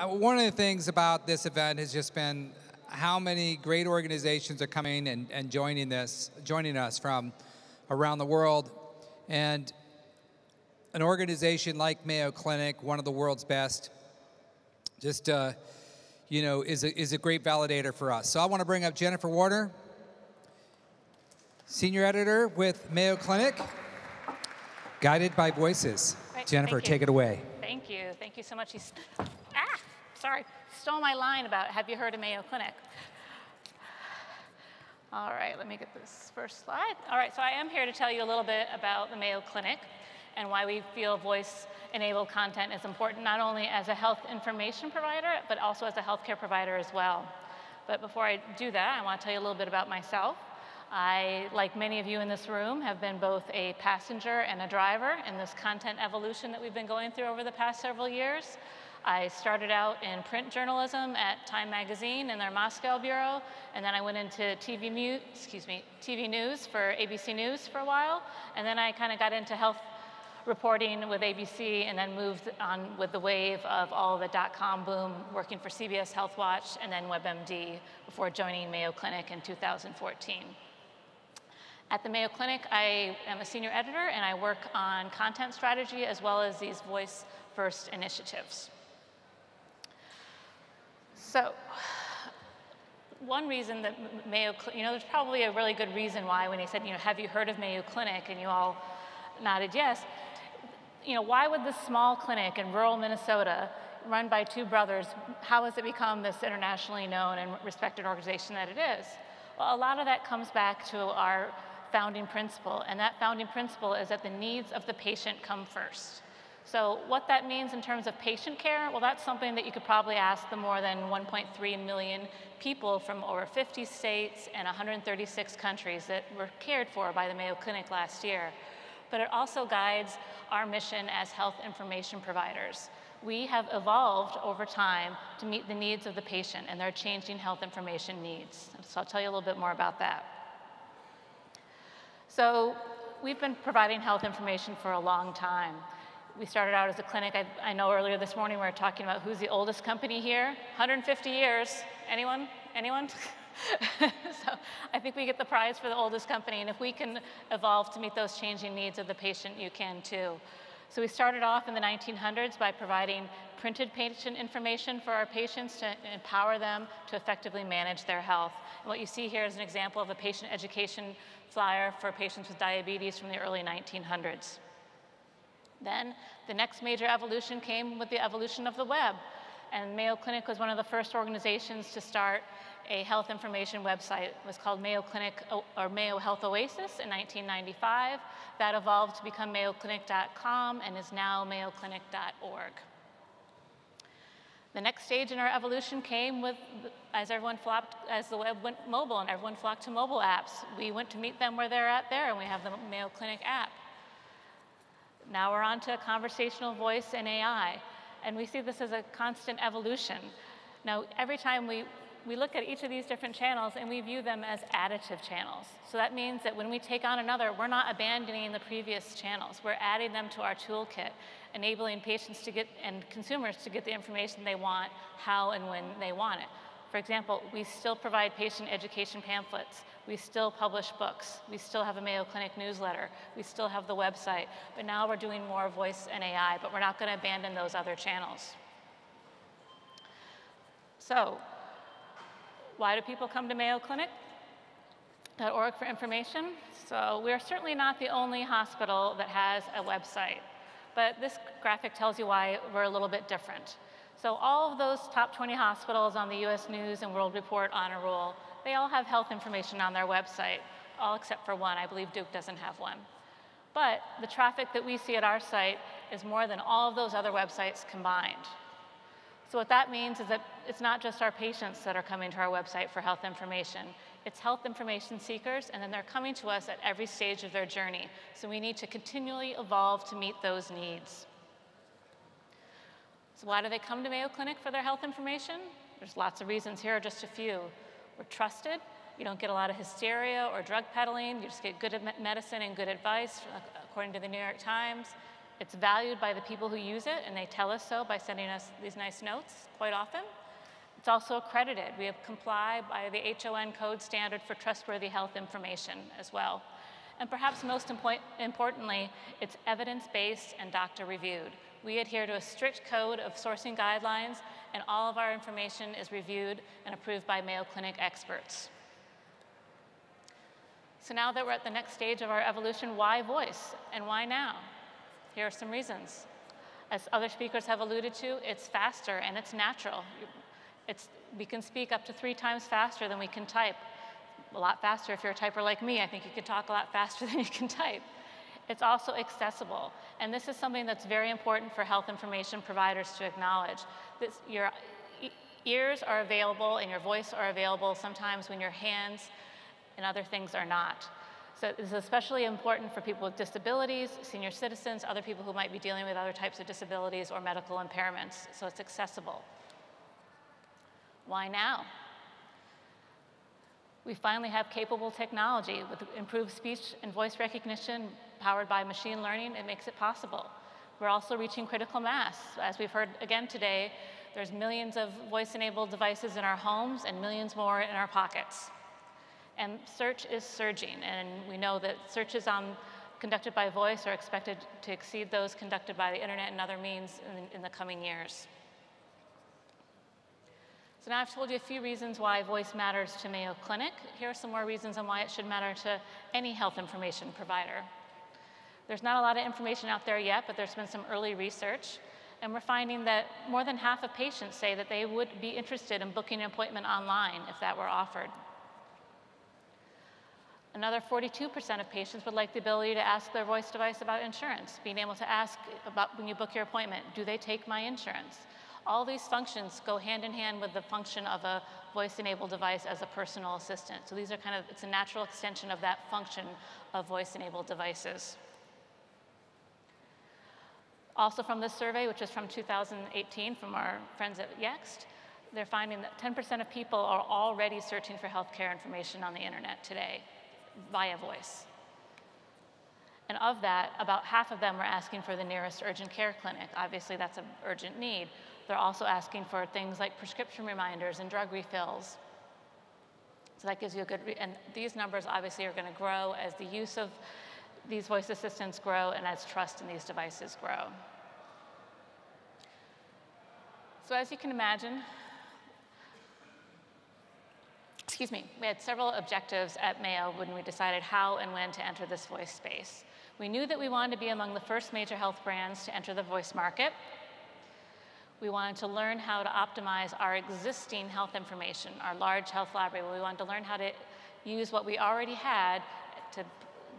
one of the things about this event has just been how many great organizations are coming and joining us from around the world. And an organization like Mayo Clinic, one of the world's best, just is a great validator for us. So I want to bring up Jennifer Warner, Senior Editor with Mayo Clinic, Guided by Voices. Right, Jennifer, take it away. Thank you. Thank you so much. Stole my line about have you heard of Mayo Clinic? All right, let me get this first slide. All right, so I am here to tell you a little bit about the Mayo Clinic and why we feel voice-enabled content is important, not only as a health information provider, but also as a healthcare provider as well. But before I do that, I want to tell you a little bit about myself. I, like many of you in this room, have been both a passenger and a driver in this content evolution that we've been going through over the past several years. I started out in print journalism at Time Magazine in their Moscow bureau, and then I went into TV news for ABC News for a while, and then I kind of got into health reporting with ABC, and then moved on with the wave of all the .com boom, working for CBS Health Watch and then WebMD before joining Mayo Clinic in 2014. At the Mayo Clinic, I am a senior editor, and I work on content strategy as well as these voice-first initiatives. So, one reason that Mayo, there's probably a really good reason why when he said, have you heard of Mayo Clinic, and you all nodded yes. Why would this small clinic in rural Minnesota, run by two brothers, how has it become this internationally known and respected organization that it is? Well, a lot of that comes back to our founding principle, and that founding principle is that the needs of the patient come first. So what that means in terms of patient care, well, that's something that you could probably ask the more than 1.3 million people from over 50 states and 136 countries that were cared for by the Mayo Clinic last year. But it also guides our mission as health information providers. We have evolved over time to meet the needs of the patient and their changing health information needs. So I'll tell you a little bit more about that. So we've been providing health information for a long time. We started out as a clinic. I know earlier this morning we were talking about who's the oldest company here. 150 years. Anyone? Anyone? So I think we get the prize for the oldest company, and if we can evolve to meet those changing needs of the patient, you can too. So we started off in the 1900s by providing printed patient information for our patients to empower them to effectively manage their health. And what you see here is an example of a patient education flyer for patients with diabetes from the early 1900s. Then the next major evolution came with the evolution of the web. And Mayo Clinic was one of the first organizations to start a health information website. It was called Mayo Clinic or Mayo Health Oasis in 1995. That evolved to become mayoclinic.com and is now mayoclinic.org. The next stage in our evolution came with, as the web went mobile and everyone flocked to mobile apps. We went to meet them where they're at there, and we have the Mayo Clinic app. Now we're on to conversational voice and AI, and we see this as a constant evolution. Now, every time we look at each of these different channels and we view them as additive channels. So that means that when we take on another, we're not abandoning the previous channels. We're adding them to our toolkit, enabling patients to get, and consumers to get the information they want, how and when they want it. For example, we still provide patient education pamphlets. We still publish books. We still have a Mayo Clinic newsletter. We still have the website. But now we're doing more voice and AI, but we're not going to abandon those other channels. So, why do people come to Mayo Clinic.org for information? So we're certainly not the only hospital that has a website, but this graphic tells you why we're a little bit different. So all of those top 20 hospitals on the US News and World Report Honor Roll, they all have health information on their website, all except for one. I believe Duke doesn't have one. But the traffic that we see at our site is more than all of those other websites combined. So what that means is that it's not just our patients that are coming to our website for health information. It's health information seekers, and then they're coming to us at every stage of their journey. So we need to continually evolve to meet those needs. So why do they come to Mayo Clinic for their health information? There's lots of reasons. Here are just a few. We're trusted. You don't get a lot of hysteria or drug peddling. You just get good medicine and good advice, according to the New York Times. It's valued by the people who use it, and they tell us so by sending us these nice notes quite often. It's also accredited. We have complied by the HON code standard for trustworthy health information as well. And perhaps most importantly, it's evidence-based and doctor-reviewed. We adhere to a strict code of sourcing guidelines, and all of our information is reviewed and approved by Mayo Clinic experts. So now that we're at the next stage of our evolution, why voice and why now? Here are some reasons. As other speakers have alluded to, it's faster and it's natural. We can speak up to 3 times faster than we can type. A lot faster if you're a typer like me. I think you can talk a lot faster than you can type. It's also accessible. And this is something that's very important for health information providers to acknowledge. Your ears are available and your voice are available sometimes when your hands and other things are not. So this is especially important for people with disabilities, senior citizens, other people who might be dealing with other types of disabilities or medical impairments. So it's accessible. Why now? We finally have capable technology with improved speech and voice recognition powered by machine learning. It makes it possible. We're also reaching critical mass. As we've heard again today, there's millions of voice-enabled devices in our homes and millions more in our pockets. And search is surging, and we know that searches conducted by voice are expected to exceed those conducted by the internet and other means in the coming years. So now I've told you a few reasons why voice matters to Mayo Clinic. Here are some more reasons on why it should matter to any health information provider. There's not a lot of information out there yet, but there's been some early research, and we're finding that more than half of patients say that they would be interested in booking an appointment online if that were offered. Another 42% of patients would like the ability to ask their voice device about insurance, being able to ask about when you book your appointment, do they take my insurance? All these functions go hand in hand with the function of a voice-enabled device as a personal assistant. So these are it's a natural extension of that function of voice-enabled devices. Also from this survey, which is from 2018 from our friends at Yext, they're finding that 10% of people are already searching for healthcare information on the internet today via voice. And of that, about half of them are asking for the nearest urgent care clinic. Obviously, that's an urgent need. They're also asking for things like prescription reminders and drug refills. So that gives you a good, and these numbers obviously are going to grow as the use of these voice assistants grow and as trust in these devices grow. So as you can imagine, we had several objectives at Mayo when we decided how and when to enter this voice space. We knew that we wanted to be among the first major health brands to enter the voice market. We wanted to learn how to optimize our existing health information, our large health library. We wanted to learn how to use what we already had to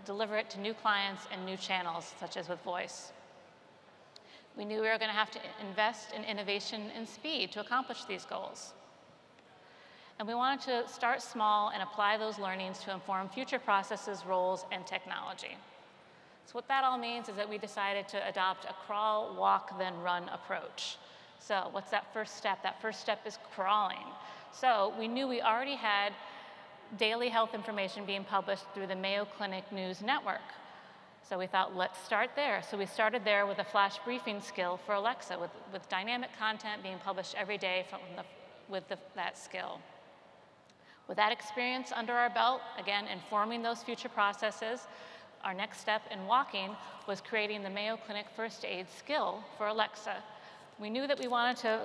deliver it to new clients and new channels, such as with voice. We knew we were going to have to invest in innovation and speed to accomplish these goals. And we wanted to start small and apply those learnings to inform future processes, roles, and technology. So what that all means is that we decided to adopt a crawl, walk, then run approach. So what's that first step? That first step is crawling. So we knew we already had daily health information being published through the Mayo Clinic News Network. So we thought, let's start there. So we started there with a flash briefing skill for Alexa, with dynamic content being published every day with that skill. With that experience under our belt, again, informing those future processes, our next step in walking was creating the Mayo Clinic First Aid skill for Alexa. We knew that we wanted to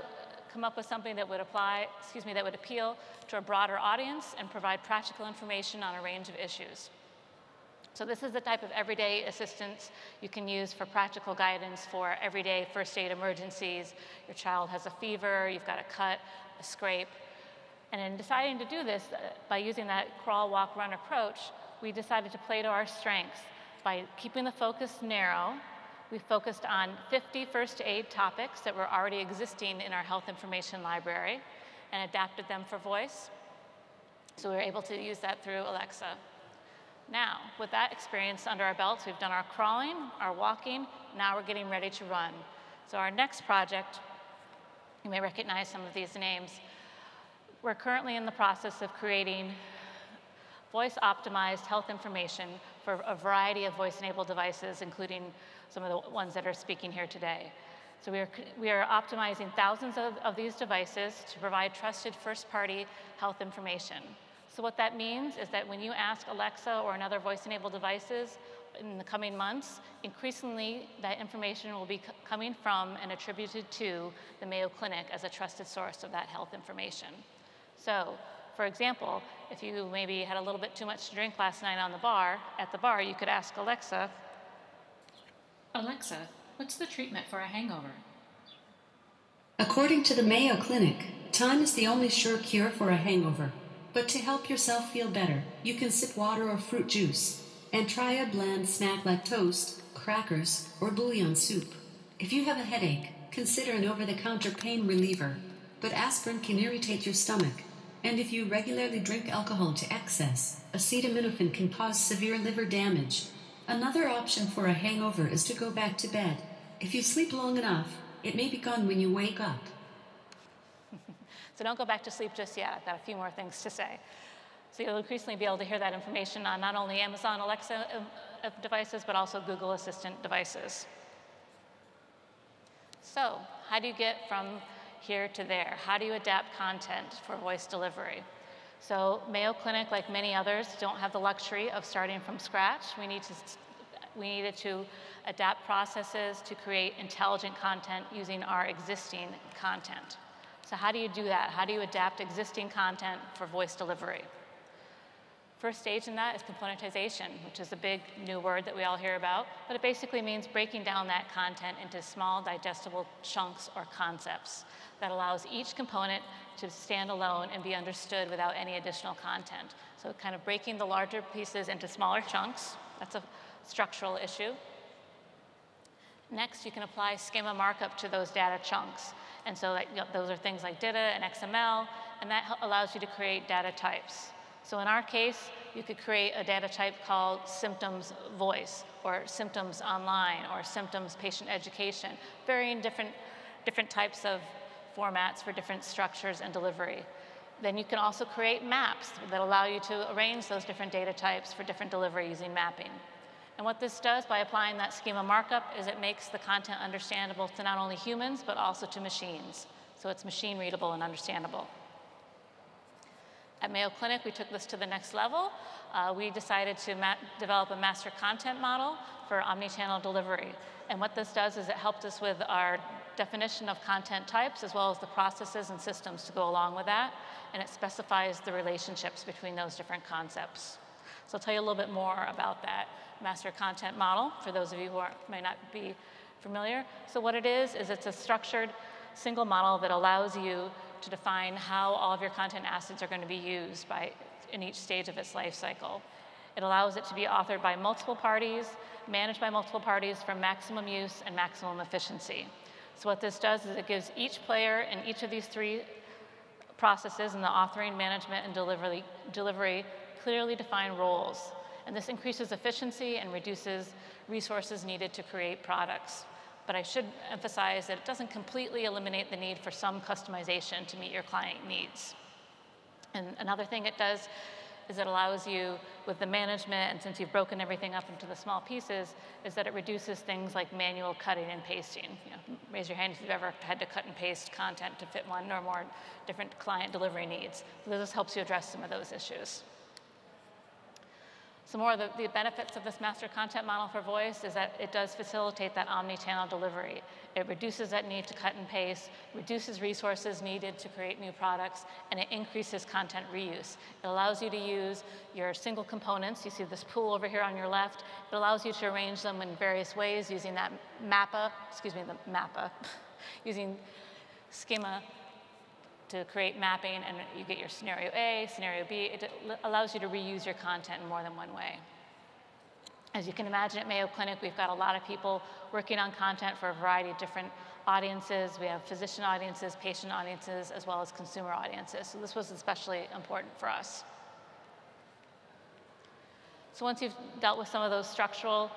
come up with something that would that would appeal to a broader audience and provide practical information on a range of issues. So this is the type of everyday assistance you can use for practical guidance for everyday first aid emergencies. Your child has a fever, you've got a cut, a scrape. And in deciding to do this, by using that crawl, walk, run approach, we decided to play to our strengths. By keeping the focus narrow, we focused on 50 first aid topics that were already existing in our health information library and adapted them for voice. So we were able to use that through Alexa. Now, with that experience under our belts, we've done our crawling, our walking, now we're getting ready to run. So our next project, you may recognize some of these names. We're currently in the process of creating voice-optimized health information for a variety of voice-enabled devices, including some of the ones that are speaking here today. So we are optimizing thousands of these devices to provide trusted first-party health information. So what that means is that when you ask Alexa or another voice-enabled devices in the coming months, increasingly that information will be coming from and attributed to the Mayo Clinic as a trusted source of that health information. So, for example, if you maybe had a little bit too much to drink last night at the bar, you could ask Alexa, Alexa, what's the treatment for a hangover? According to the Mayo Clinic, time is the only sure cure for a hangover. But to help yourself feel better, you can sip water or fruit juice, and try a bland snack like toast, crackers, or bouillon soup. If you have a headache, consider an over-the-counter pain reliever, but aspirin can irritate your stomach. And if you regularly drink alcohol to excess, acetaminophen can cause severe liver damage. Another option for a hangover is to go back to bed. If you sleep long enough, it may be gone when you wake up. So don't go back to sleep just yet. I've got a few more things to say. So you'll increasingly be able to hear that information on not only Amazon Alexa devices, but also Google Assistant devices. So how do you get from here to there? How do you adapt content for voice delivery? So Mayo Clinic, like many others, don't have the luxury of starting from scratch. We needed to adapt processes to create intelligent content using our existing content. So how do you do that? How do you adapt existing content for voice delivery? First stage in that is componentization, which is a big new word that we all hear about, but it basically means breaking down that content into small, digestible chunks or concepts that allows each component to stand alone and be understood without any additional content. So kind of breaking the larger pieces into smaller chunks. That's a structural issue. Next, you can apply schema markup to those data chunks. And so those are things like DITA and XML, and that allows you to create data types. So in our case, you could create a data type called symptoms voice, or symptoms online, or symptoms patient education, varying different types of formats for different structures and delivery. Then you can also create maps that allow you to arrange those different data types for different delivery using mapping. And what this does by applying that schema markup is it makes the content understandable to not only humans, but also to machines. So it's machine readable and understandable. At Mayo Clinic, we took this to the next level. We decided to develop a master content model for omnichannel delivery. And what this does is it helped us with our definition of content types, as well as the processes and systems to go along with that. And it specifies the relationships between those different concepts. So I'll tell you a little bit more about that master content model for those of you who may not be familiar. So what it is it's a structured single model that allows you to define how all of your content assets are going to be used in each stage of its life cycle. It allows it to be authored by multiple parties, managed by multiple parties for maximum use and maximum efficiency. So what this does is it gives each player in each of these three processes in the authoring, management, and delivery clearly defined roles. And this increases efficiency and reduces resources needed to create products. But I should emphasize that it doesn't completely eliminate the need for some customization to meet your client needs. And another thing it does is it allows you, with the management, and since you've broken everything up into the small pieces, is that it reduces things like manual cutting and pasting. Raise your hand if you've ever had to cut and paste content to fit one or more different client delivery needs. So this helps you address some of those issues. Some more of the benefits of this master content model for voice is that it does facilitate that omni-channel delivery. It reduces that need to cut and paste, reduces resources needed to create new products, and it increases content reuse. It allows you to use your single components. You see this pool over here on your left. It allows you to arrange them in various ways using that using schema to create mapping, and you get your scenario A, scenario B. It allows you to reuse your content in more than one way. As you can imagine, at Mayo Clinic, we've got a lot of people working on content for a variety of different audiences. We have physician audiences, patient audiences, as well as consumer audiences. So this was especially important for us. So once you've dealt with some of those structural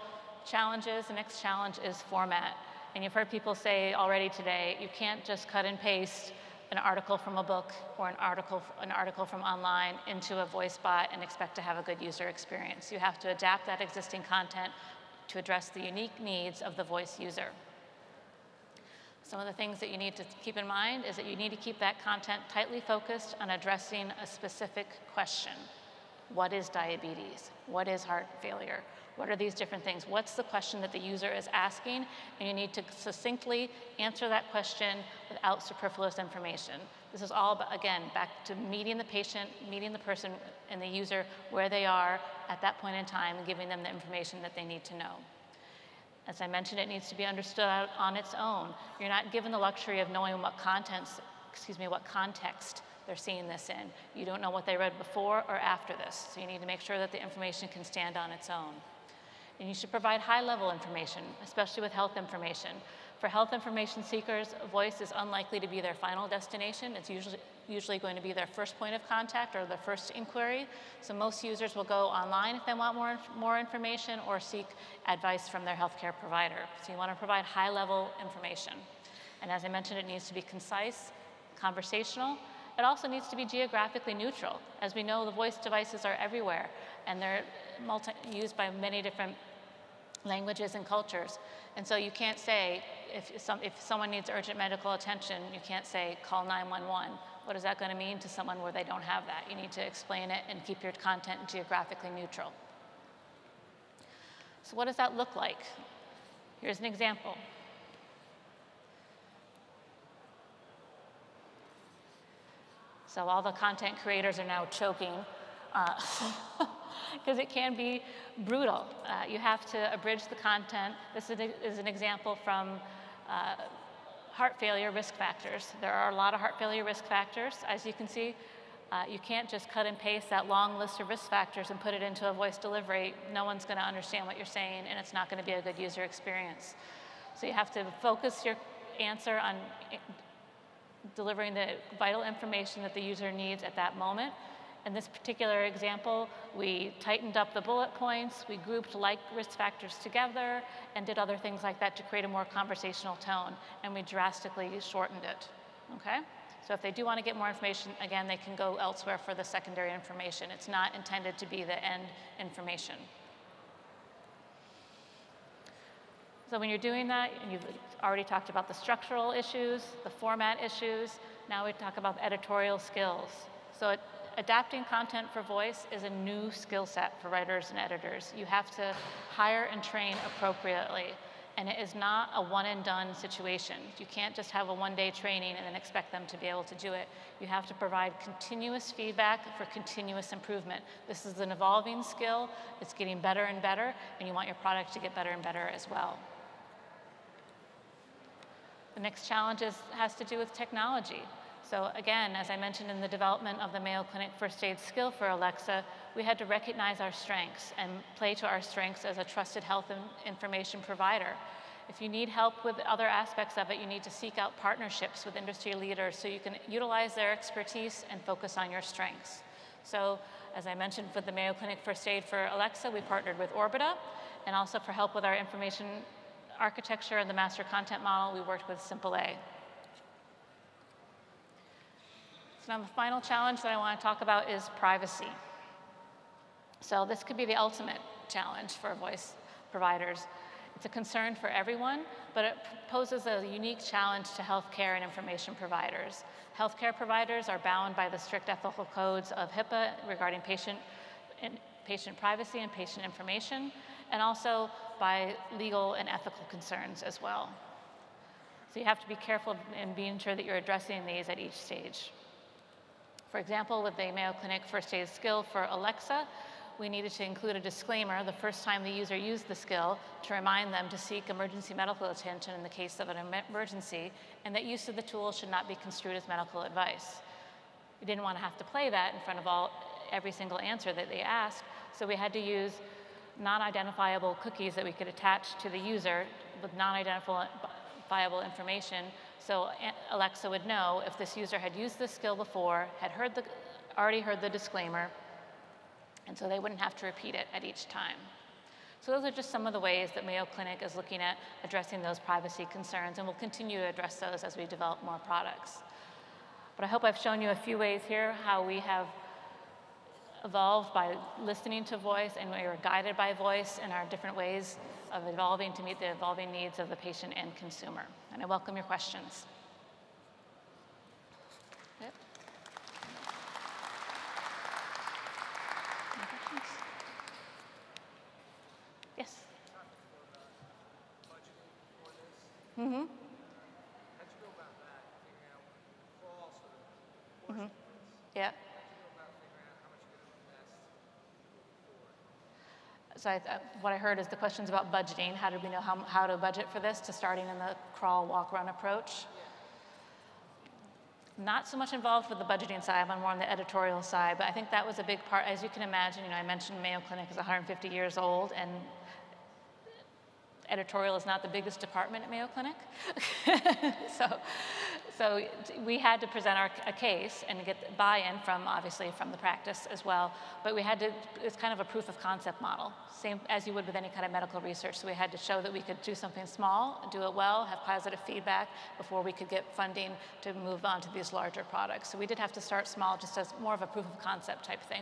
challenges, the next challenge is format. And you've heard people say already today, you can't just cut and paste an article from a book or an article from online into a voice bot and expect to have a good user experience. You have to adapt that existing content to address the unique needs of the voice user. Some of the things that you need to keep in mind is that you need to keep that content tightly focused on addressing a specific question. What is diabetes? What is heart failure? What are these different things? What's the question that the user is asking? And you need to succinctly answer that question without superfluous information. This is all, again, back to meeting the patient, meeting the person and the user where they are at that point in time and giving them the information that they need to know. As I mentioned, it needs to be understood on its own. You're not given the luxury of knowing what context they're seeing this in. You don't know what they read before or after this, so you need to make sure that the information can stand on its own. And you should provide high-level information, especially with health information. For health information seekers, voice is unlikely to be their final destination. It's usually going to be their first point of contact or their first inquiry. So most users will go online if they want more information or seek advice from their healthcare provider. So you want to provide high-level information. And as I mentioned, it needs to be concise, conversational. It also needs to be geographically neutral. As we know, the voice devices are everywhere, and they're used by many different languages and cultures. And so you can't say, if someone needs urgent medical attention, you can't say, call 911. What is that going to mean to someone where they don't have that? You need to explain it and keep your content geographically neutral. So what does that look like? Here's an example. So all the content creators are now choking because it can be brutal. You have to abridge the content. This is an example from heart failure risk factors. There are a lot of heart failure risk factors. As you can see, you can't just cut and paste that long list of risk factors and put it into a voice delivery. No one's going to understand what you're saying, and it's not going to be a good user experience. So you have to focus your answer on delivering the vital information that the user needs at that moment. In this particular example, we tightened up the bullet points, we grouped like risk factors together, and did other things like that to create a more conversational tone, and we drastically shortened it, okay? So if they do want to get more information, again, they can go elsewhere for the secondary information. It's not intended to be the end information. So when you're doing that, and you've already talked about the structural issues, the format issues, now we talk about editorial skills. So adapting content for voice is a new skill set for writers and editors. You have to hire and train appropriately, and it is not a one and done situation. You can't just have a one-day training and then expect them to be able to do it. You have to provide continuous feedback for continuous improvement. This is an evolving skill. It's getting better and better, and you want your product to get better and better as well. The next challenge has to do with technology. So again, as I mentioned in the development of the Mayo Clinic First Aid Skill for Alexa, we had to recognize our strengths and play to our strengths as a trusted health information provider. If you need help with other aspects of it, you need to seek out partnerships with industry leaders so you can utilize their expertise and focus on your strengths. So as I mentioned with the Mayo Clinic First Aid for Alexa, we partnered with Orbita, and also for help with our information architecture and the master content model, we worked with Simple A. So now the final challenge that I want to talk about is privacy. So this could be the ultimate challenge for voice providers. It's a concern for everyone, but it poses a unique challenge to healthcare and information providers. Healthcare providers are bound by the strict ethical codes of HIPAA regarding patient privacy and patient information, and also by legal and ethical concerns as well. So you have to be careful in being sure that you're addressing these at each stage. For example, with the Mayo Clinic First Aid Skill for Alexa, we needed to include a disclaimer the first time the user used the skill to remind them to seek emergency medical attention in the case of an emergency, and that use of the tool should not be construed as medical advice. We didn't want to have to play that in front of every single answer that they asked, so we had to use non-identifiable cookies that we could attach to the user with non-identifiable information, so Alexa would know if this user had used this skill before, had already heard the disclaimer, and so they wouldn't have to repeat it at each time. So those are just some of the ways that Mayo Clinic is looking at addressing those privacy concerns, and we'll continue to address those as we develop more products. But I hope I've shown you a few ways here how we have evolved by listening to voice, and we were guided by voice in our different ways of evolving to meet the evolving needs of the patient and consumer. And I welcome your questions. Yep. Any questions? Yes. Mm-hmm. Mm-hmm. Yeah. So what I heard is the questions about budgeting. How did we know how to budget for this, to starting in the crawl, walk, run approach? Not so much involved with the budgeting side, I'm more on the editorial side, but I think that was a big part. As you can imagine, I mentioned Mayo Clinic is 150 years old, and editorial is not the biggest department at Mayo Clinic. So we had to present a case and get buy-in from, obviously, from the practice as well. But we had to, it's kind of a proof of concept model, same as you would with any kind of medical research. So we had to show that we could do something small, do it well, have positive feedback before we could get funding to move on to these larger products. So we did have to start small, just as more of a proof of concept type thing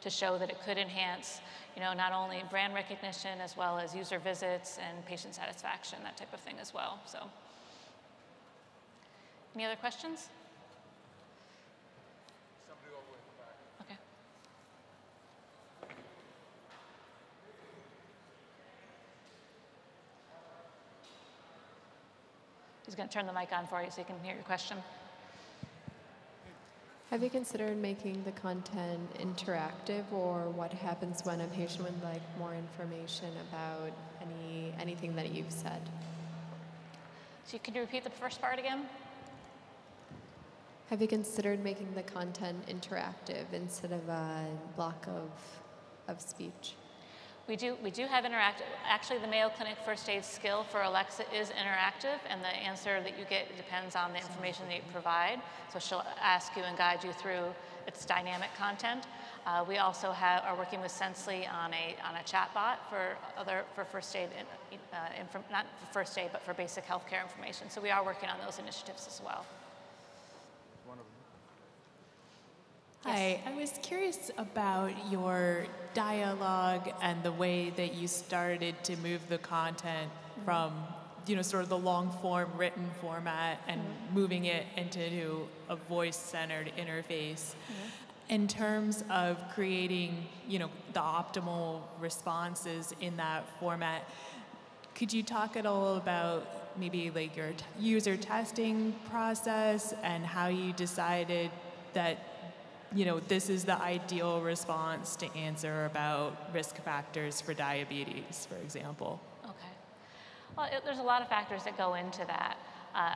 to show that it could enhance, not only brand recognition as well as user visits and patient satisfaction, that type of thing as well. So. Any other questions? Somebody over in the back. Okay. He's going to turn the mic on for you so you can hear your question. Have you considered making the content interactive, or what happens when a patient would like more information about anything that you've said? So can you repeat the first part again? Have you considered making the content interactive instead of a block of speech? We do have interactive. Actually, the Mayo Clinic First Aid skill for Alexa is interactive, and the answer that you get depends on the information that you provide. So she'll ask you and guide you through its dynamic content. We also are working with Sensely on a chatbot for first aid, not for first aid, but for basic healthcare information. So we are working on those initiatives as well. Hi, I was curious about your dialogue and the way that you started to move the content from, sort of the long form written format and moving it into a voice-centered interface. In terms of creating, the optimal responses in that format, could you talk at all about maybe like your user testing process and how you decided that this is the ideal response to answer about risk factors for diabetes, for example? Okay. Well, there's a lot of factors that go into that.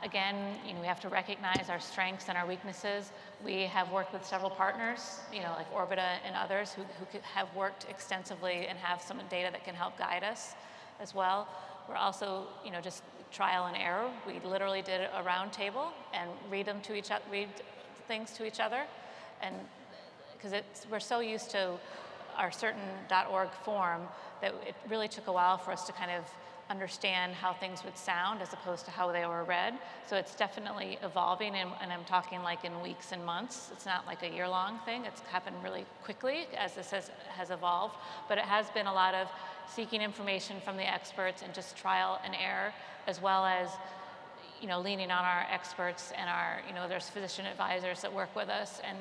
Again, we have to recognize our strengths and our weaknesses. We have worked with several partners, like Orbita and others who have worked extensively and have some data that can help guide us as well. We're also, just trial and error. We literally did a round table and read things to each other. And because we're so used to our certain .org form that it really took a while for us to kind of understand how things would sound as opposed to how they were read. So it's definitely evolving, and I'm talking like in weeks and months. It's not like a year-long thing. It's happened really quickly as this has evolved. But it has been a lot of seeking information from the experts and just trial and error, as well as leaning on our experts and there's physician advisors that work with us and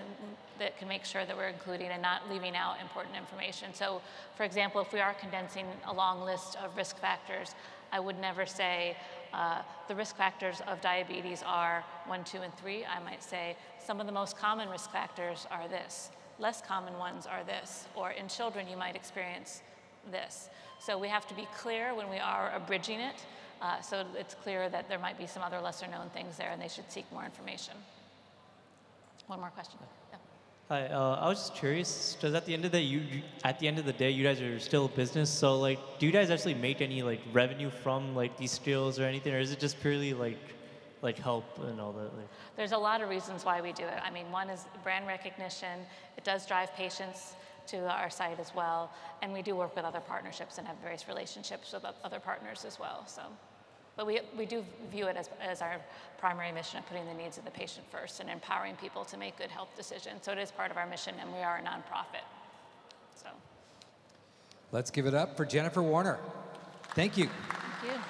that can make sure that we're including and not leaving out important information. So, for example, if we are condensing a long list of risk factors, I would never say the risk factors of diabetes are 1, 2, and 3. I might say some of the most common risk factors are this. Less common ones are this. Or in children, you might experience this. So we have to be clear when we are abridging it. So it's clear that there might be some other lesser known things there and they should seek more information. One more question. Yeah. Hi, I was just curious, because at the end of the day, you guys are still a business, so do you guys actually make any revenue from these skills or anything, or is it just purely like help and all that? There's a lot of reasons why we do it. I mean, one is brand recognition. It does drive patients to our site as well, and we do work with other partnerships and have various relationships with other partners as well. So, but we do view it as our primary mission of putting the needs of the patient first and empowering people to make good health decisions. So it is part of our mission, and we are a nonprofit. Let's give it up for Jennifer Warner. Thank you. Thank you.